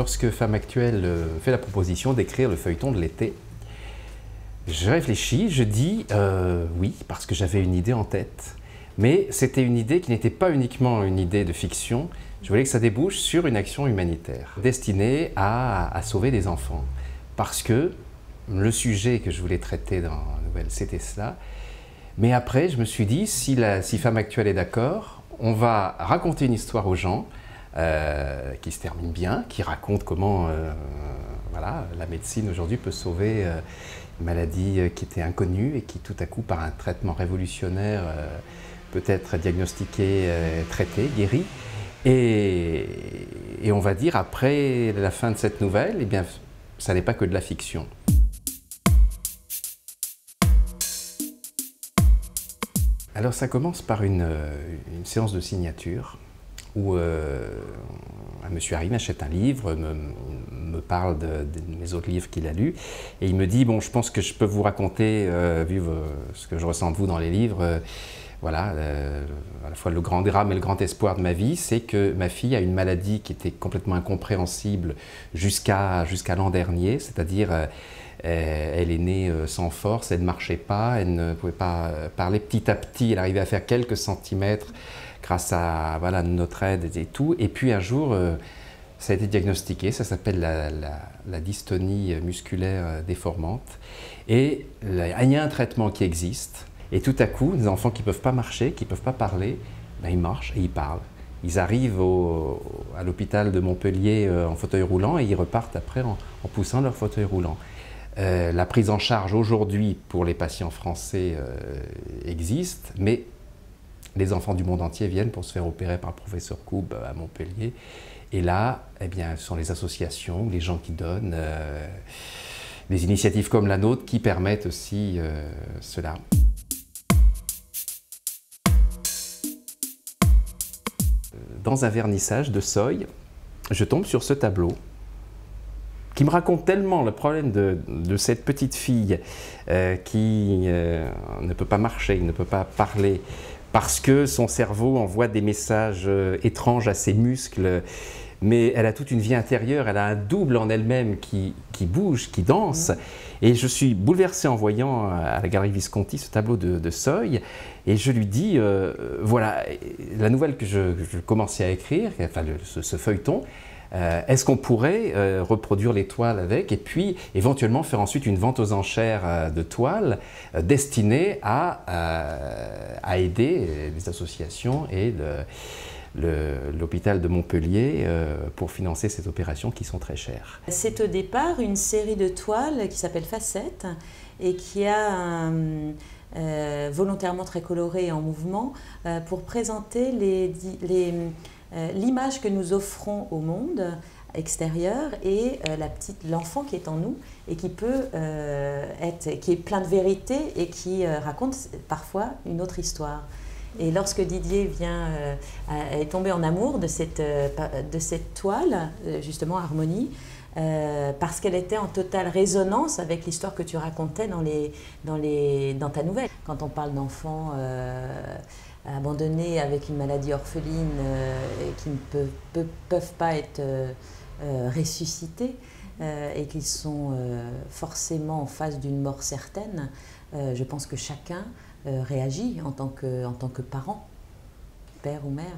lorsque Femme Actuelle fait la proposition d'écrire le feuilleton de l'été, je réfléchis, je dis oui, parce que j'avais une idée en tête. Mais c'était une idée qui n'était pas uniquement une idée de fiction. Je voulais que ça débouche sur une action humanitaire destinée à sauver des enfants. Parce que le sujet que je voulais traiter dans la nouvelle, c'était cela. Mais après, je me suis dit, si Femme Actuelle est d'accord, on va raconter une histoire aux gens qui se termine bien, qui raconte comment voilà, la médecine aujourd'hui peut sauver une maladie qui était inconnue et qui tout à coup, par un traitement révolutionnaire, peut être diagnostiquée, traitée, guérie. Et on va dire, après la fin de cette nouvelle, eh bien, ça n'est pas que de la fiction. Alors ça commence par une séance de signature où un monsieur arrive, achète un livre, me parle de mes autres livres qu'il a lus et il me dit « bon, je pense que je peux vous raconter, vu ce que je ressens de vous dans les livres, voilà, à la fois le grand drame et le grand espoir de ma vie, c'est que ma fille a une maladie qui était complètement incompréhensible jusqu'à l'an dernier, c'est-à-dire elle est née sans force, elle ne marchait pas, elle ne pouvait pas parler. Petit à petit, elle arrivait à faire quelques centimètres grâce à voilà, notre aide et tout. Et puis un jour, ça a été diagnostiqué, ça s'appelle la dystonie musculaire déformante. Et il y a un traitement qui existe. Et tout à coup, des enfants qui ne peuvent pas marcher, qui ne peuvent pas parler, ben ils marchent et ils parlent. Ils arrivent à l'hôpital de Montpellier en fauteuil roulant et ils repartent après en poussant leur fauteuil roulant. La prise en charge aujourd'hui pour les patients français existe, mais les enfants du monde entier viennent pour se faire opérer par le professeur Koub à Montpellier. Et là, eh bien, ce sont les associations, les gens qui donnent, des initiatives comme la nôtre qui permettent aussi cela. Dans un vernissage de Seuil, je tombe sur ce tableau qui me raconte tellement le problème de cette petite fille qui ne peut pas marcher, ne peut pas parler, parce que son cerveau envoie des messages étranges à ses muscles, mais elle a toute une vie intérieure, elle a un double en elle-même qui bouge, qui danse. Et je suis bouleversé en voyant à la Galerie Visconti ce tableau de Seuil, et je lui dis, voilà, la nouvelle que je commençais à écrire, enfin ce feuilleton, est-ce qu'on pourrait reproduire les toiles avec et puis éventuellement faire ensuite une vente aux enchères de toiles destinée à aider les associations et l'hôpital de Montpellier pour financer ces opérations qui sont très chères. C'est au départ une série de toiles qui s'appelle Facettes et qui a volontairement très coloré et en mouvement pour présenter l'image que nous offrons au monde extérieur et l'enfant qui est en nous et qui peut qui est plein de vérité et qui raconte parfois une autre histoire. Et lorsque Didier est tombé en amour de cette toile, justement Harmonie, parce qu'elle était en totale résonance avec l'histoire que tu racontais dans ta nouvelle. Quand on parle d'enfants abandonnés avec une maladie orpheline qui ne peuvent pas être ressuscités et qui sont forcément en face d'une mort certaine, je pense que chacun réagit en tant que parent, père ou mère.